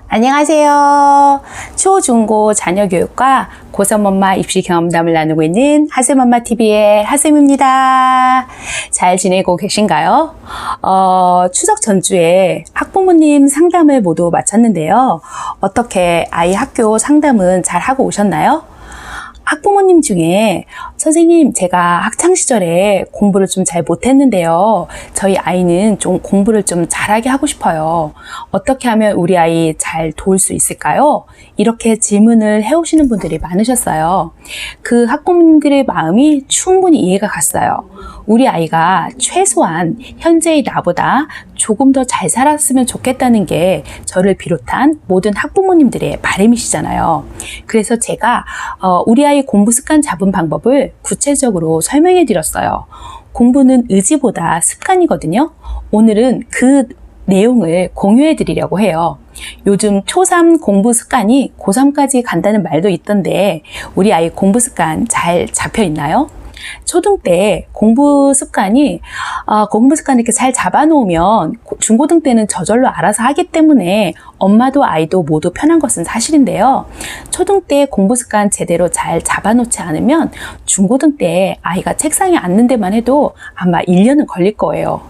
안녕하세요. 초, 중, 고 자녀교육과 고3 엄마 입시 경험담을 나누고 있는 하쌤엄마TV의 하쌤입니다. 잘 지내고 계신가요? 추석 전주에 학부모님 상담을 모두 마쳤는데요. 어떻게 아이 학교 상담은 잘 하고 오셨나요? 학부모님 중에 선생님, 제가 학창시절에 공부를 좀 잘 못했는데요. 저희 아이는 좀 공부를 좀 잘하게 하고 싶어요. 어떻게 하면 우리 아이 잘 도울 수 있을까요? 이렇게 질문을 해오시는 분들이 많으셨어요. 그 학부모님들의 마음이 충분히 이해가 갔어요. 우리 아이가 최소한 현재의 나보다 조금 더 잘 살았으면 좋겠다는 게 저를 비롯한 모든 학부모님들의 바람이시잖아요. 그래서 제가 우리 아이 공부 습관 잡은 방법을 구체적으로 설명해 드렸어요. 공부는 의지보다 습관이거든요. 오늘은 그 내용을 공유해 드리려고 해요. 요즘 초3 공부 습관이 고3까지 간다는 말도 있던데 우리 아이 공부 습관 잘 잡혀 있나요? 초등 때 공부 습관이 이렇게 잘 잡아놓으면 중고등 때는 저절로 알아서 하기 때문에 엄마도 아이도 모두 편한 것은 사실인데요. 초등 때 공부 습관 제대로 잘 잡아놓지 않으면 중고등 때 아이가 책상에 앉는 데만 해도 아마 1년은 걸릴 거예요.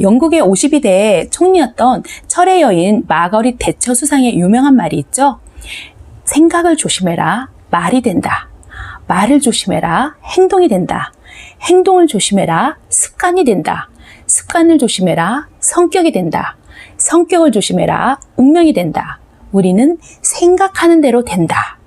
영국의 52대 총리였던 철의 여인 마거릿 대처 수상의 유명한 말이 있죠. 생각을 조심해라, 말이 된다. 말을 조심해라, 행동이 된다. 행동을 조심해라, 습관이 된다. 습관을 조심해라, 성격이 된다. 성격을 조심해라, 운명이 된다. 우리는 생각하는 대로 된다.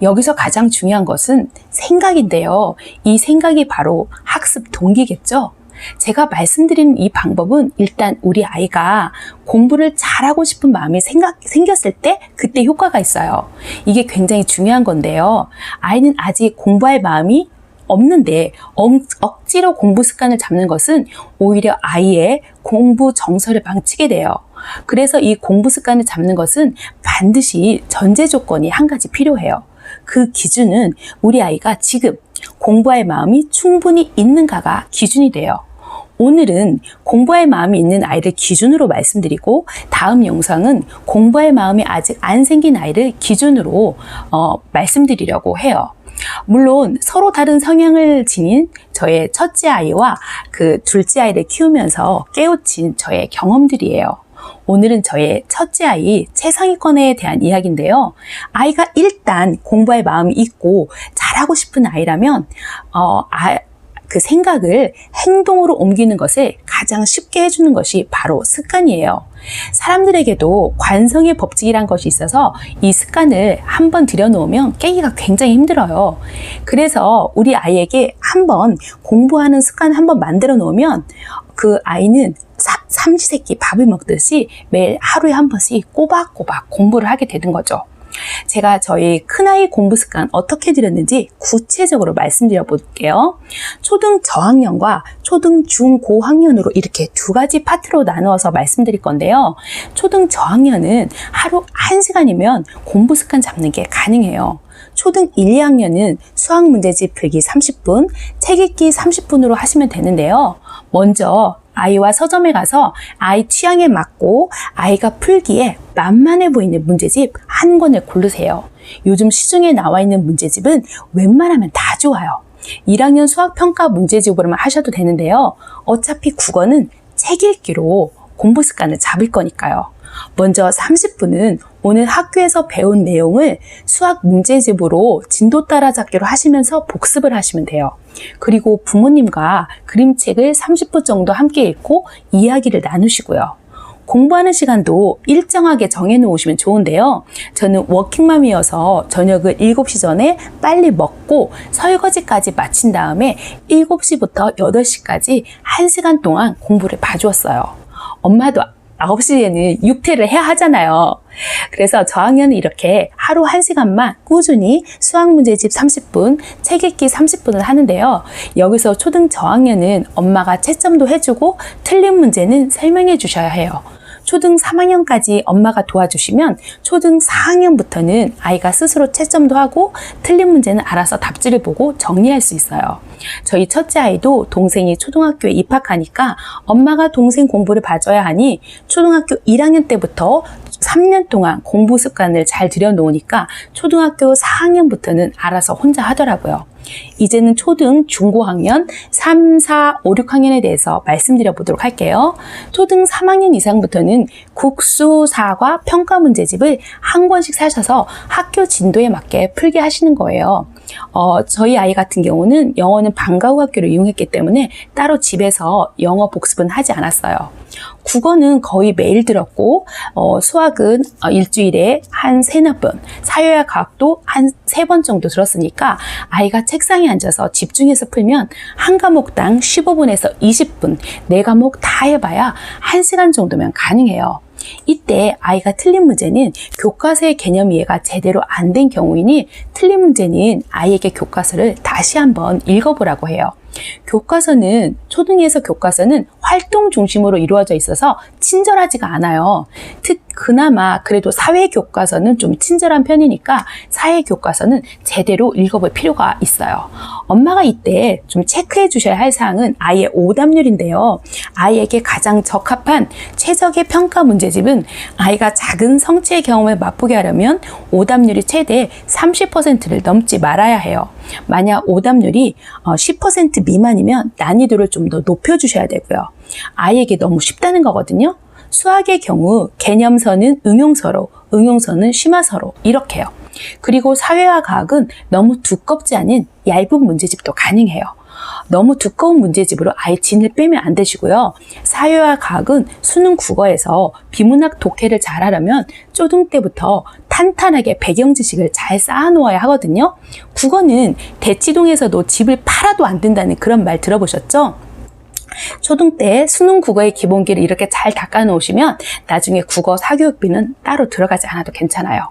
여기서 가장 중요한 것은 생각인데요. 이 생각이 바로 학습 동기겠죠? 제가 말씀드리는 이 방법은 일단 우리 아이가 공부를 잘하고 싶은 마음이 생겼을 때 그때 효과가 있어요. 이게 굉장히 중요한 건데요. 아이는 아직 공부할 마음이 없는데 억지로 공부 습관을 잡는 것은 오히려 아이의 공부 정서를 망치게 돼요. 그래서 이 공부 습관을 잡는 것은 반드시 전제 조건이 한 가지 필요해요. 그 기준은 우리 아이가 지금 공부할 마음이 충분히 있는가가 기준이 돼요. 오늘은 공부할 마음이 있는 아이를 기준으로 말씀드리고 다음 영상은 공부할 마음이 아직 안 생긴 아이를 기준으로 말씀드리려고 해요. 물론 서로 다른 성향을 지닌 저의 첫째 아이와 그 둘째 아이를 키우면서 깨우친 저의 경험들이에요. 오늘은 저의 첫째 아이 최상위권에 대한 이야기인데요. 아이가 일단 공부할 마음이 있고 잘하고 싶은 아이라면 그 생각을 행동으로 옮기는 것을 가장 쉽게 해주는 것이 바로 습관이에요. 사람들에게도 관성의 법칙이란 것이 있어서 이 습관을 한번 들여놓으면 깨기가 굉장히 힘들어요. 그래서 우리 아이에게 한번 공부하는 습관 한번 만들어 놓으면 그 아이는 삼시세끼 밥을 먹듯이 매일 하루에 한 번씩 꼬박꼬박 공부를 하게 되는 거죠. 제가 저희 큰아이 공부 습관 어떻게 드렸는지 구체적으로 말씀드려 볼게요. 초등 저학년과 초등 중고학년으로 이렇게 두 가지 파트로 나누어서 말씀드릴 건데요. 초등 저학년은 하루 1시간이면 공부 습관 잡는 게 가능해요. 초등 1, 2학년은 수학 문제집 풀기 30분, 책 읽기 30분으로 하시면 되는데요. 먼저 아이와 서점에 가서 아이 취향에 맞고 아이가 풀기에 만만해 보이는 문제집 한 권을 고르세요. 요즘 시중에 나와 있는 문제집은 웬만하면 다 좋아요. 1학년 수학평가 문제집으로만 하셔도 되는데요. 어차피 국어는 책 읽기로 공부 습관을 잡을 거니까요. 먼저 30분은 오늘 학교에서 배운 내용을 수학 문제집으로 진도 따라잡기로 하시면서 복습을 하시면 돼요. 그리고 부모님과 그림책을 30분 정도 함께 읽고 이야기를 나누시고요. 공부하는 시간도 일정하게 정해놓으시면 좋은데요. 저는 워킹맘이어서 저녁을 7시 전에 빨리 먹고 설거지까지 마친 다음에 7시부터 8시까지 1시간 동안 공부를 봐주었어요. 엄마도 9시에는 육퇴를 해야 하잖아요. 그래서 저학년은 이렇게 하루 1시간만 꾸준히 수학 문제집 30분, 책 읽기 30분을 하는데요. 여기서 초등 저학년은 엄마가 채점도 해주고 틀린 문제는 설명해 주셔야 해요. 초등 3학년까지 엄마가 도와주시면 초등 4학년부터는 아이가 스스로 채점도 하고 틀린 문제는 알아서 답지를 보고 정리할 수 있어요. 저희 첫째 아이도 동생이 초등학교에 입학하니까 엄마가 동생 공부를 봐줘야 하니 초등학교 1학년 때부터 3년 동안 공부 습관을 잘 들여놓으니까 초등학교 4학년부터는 알아서 혼자 하더라고요. 이제는 초등, 중고학년 3, 4, 5, 6학년에 대해서 말씀드려 보도록 할게요. 초등 3학년 이상부터는 국수사과 평가 문제집을 한 권씩 사셔서 학교 진도에 맞게 풀게 하시는 거예요. 저희 아이 같은 경우는 영어는 방과 후 학교를 이용했기 때문에 따로 집에서 영어 복습은 하지 않았어요. 국어는 거의 매일 들었고 수학은 일주일에 한 3-4번, 사회와 과학도 한 3번 정도 들었으니까 아이가 책상에 앉아서 집중해서 풀면 한 과목당 15분에서 20분, 4과목 다 해봐야 1시간 정도면 가능해요. 이때 아이가 틀린 문제는 교과서의 개념 이해가 제대로 안 된 경우이니 틀린 문제는 아이에게 교과서를 다시 한번 읽어보라고 해요. 교과서는 초등에서 교과서는 활동 중심으로 이루어져 있어서 친절하지가 않아요. 그나마 그래도 사회 교과서는 좀 친절한 편이니까 사회 교과서는 제대로 읽어볼 필요가 있어요. 엄마가 이때 좀 체크해 주셔야 할 사항은 아이의 오답률인데요. 아이에게 가장 적합한 최적의 평가 문제집은 아이가 작은 성취의 경험을 맛보게 하려면 오답률이 최대 30%를 넘지 말아야 해요. 만약 오답률이 10% 미만이면 난이도를 좀 더 높여주셔야 되고요. 아이에게 너무 쉽다는 거거든요. 수학의 경우 개념서는 응용서로, 응용서는 심화서로 이렇게요. 그리고 사회와 과학은 너무 두껍지 않은 얇은 문제집도 가능해요. 너무 두꺼운 문제집으로 아예 진을 빼면 안 되시고요. 사회와 과학은 수능 국어에서 비문학 독해를 잘하려면 초등 때부터 탄탄하게 배경 지식을 잘 쌓아놓아야 하거든요. 국어는 대치동에서도 집을 팔아도 안 된다는 그런 말 들어보셨죠? 초등 때 수능 국어의 기본기를 이렇게 잘 닦아 놓으시면 나중에 국어 사교육비는 따로 들어가지 않아도 괜찮아요.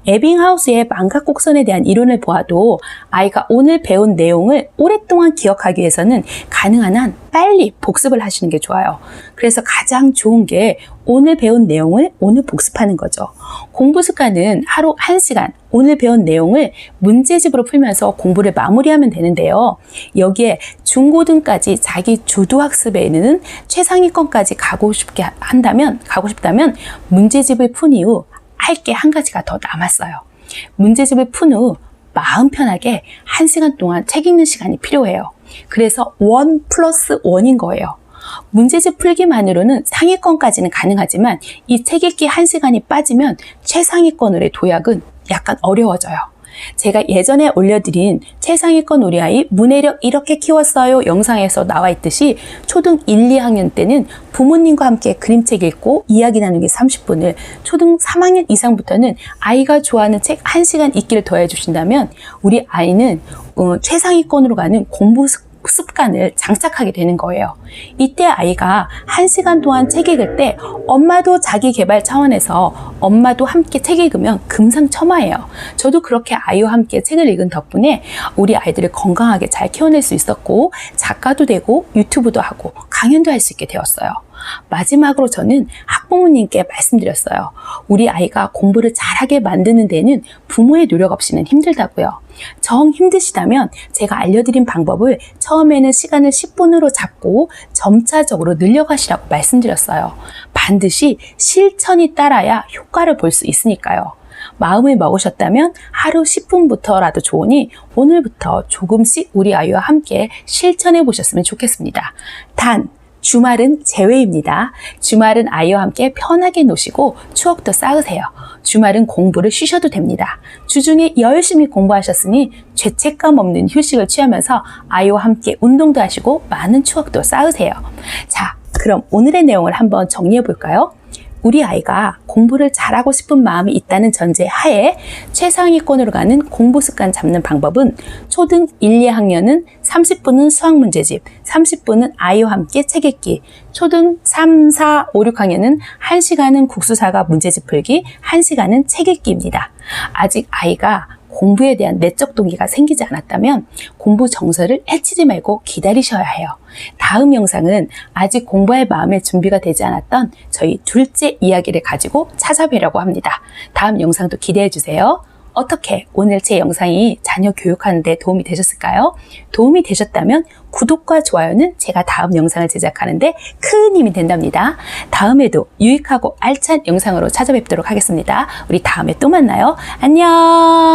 에빙하우스의 망각곡선에 대한 이론을 보아도 아이가 오늘 배운 내용을 오랫동안 기억하기 위해서는 가능한 한 빨리 복습을 하시는 게 좋아요. 그래서 가장 좋은 게 오늘 배운 내용을 오늘 복습하는 거죠. 공부 습관은 하루 1시간 오늘 배운 내용을 문제집으로 풀면서 공부를 마무리하면 되는데요. 여기에 중고등까지 자기 주도학습에는 최상위권까지 가고 싶다면 문제집을 푼 이후 할 게 한 가지가 더 남았어요. 문제집을 푼 후 마음 편하게 1시간 동안 책 읽는 시간이 필요해요. 그래서 1+1인 거예요. 문제집 풀기만으로는 상위권까지는 가능하지만 이 책 읽기 1시간이 빠지면 최상위권으로의 도약은 약간 어려워져요. 제가 예전에 올려드린 최상위권 우리 아이 문해력 이렇게 키웠어요 영상에서 나와 있듯이 초등 1, 2학년 때는 부모님과 함께 그림책 읽고 이야기 나누기 30분을 초등 3학년 이상부터는 아이가 좋아하는 책 1시간 읽기를 더해 주신다면 우리 아이는 최상위권으로 가는 공부 습관을 장착하게 되는 거예요. 이때 아이가 1시간 동안 책 읽을 때 엄마도 자기 개발 차원에서 엄마도 함께 책 읽으면 금상첨화예요. 저도 그렇게 아이와 함께 책을 읽은 덕분에 우리 아이들을 건강하게 잘 키워낼 수 있었고 작가도 되고 유튜브도 하고 강연도 할 수 있게 되었어요. 마지막으로 저는 학부모님께 말씀드렸어요. 우리 아이가 공부를 잘하게 만드는 데는 부모의 노력 없이는 힘들다고요. 정 힘드시다면 제가 알려드린 방법을 처음에는 시간을 10분으로 잡고 점차적으로 늘려가시라고 말씀드렸어요. 반드시 실천이 따라야 효과를 볼 수 있으니까요. 마음을 먹으셨다면 하루 10분부터라도 좋으니 오늘부터 조금씩 우리 아이와 함께 실천해 보셨으면 좋겠습니다. 단 주말은 제외입니다. 주말은 아이와 함께 편하게 노시고 추억도 쌓으세요. 주말은 공부를 쉬셔도 됩니다. 주중에 열심히 공부하셨으니 죄책감 없는 휴식을 취하면서 아이와 함께 운동도 하시고 많은 추억도 쌓으세요. 자, 그럼 오늘의 내용을 한번 정리해 볼까요? 우리 아이가 공부를 잘하고 싶은 마음이 있다는 전제 하에 최상위권으로 가는 공부 습관 잡는 방법은 초등 1, 2학년은 30분은 수학 문제집, 30분은 아이와 함께 책 읽기, 초등 3, 4, 5, 6학년은 1시간은 국수사과 문제집 풀기, 1시간은 책 읽기입니다. 아직 아이가 공부에 대한 내적 동기가 생기지 않았다면 공부 정서를 해치지 말고 기다리셔야 해요. 다음 영상은 아직 공부할 마음의 준비가 되지 않았던 저희 둘째 이야기를 가지고 찾아뵈려고 합니다. 다음 영상도 기대해 주세요. 어떻게 오늘 제 영상이 자녀 교육하는 데 도움이 되셨을까요? 도움이 되셨다면 구독과 좋아요는 제가 다음 영상을 제작하는 데 큰 힘이 된답니다. 다음에도 유익하고 알찬 영상으로 찾아뵙도록 하겠습니다. 우리 다음에 또 만나요. 안녕.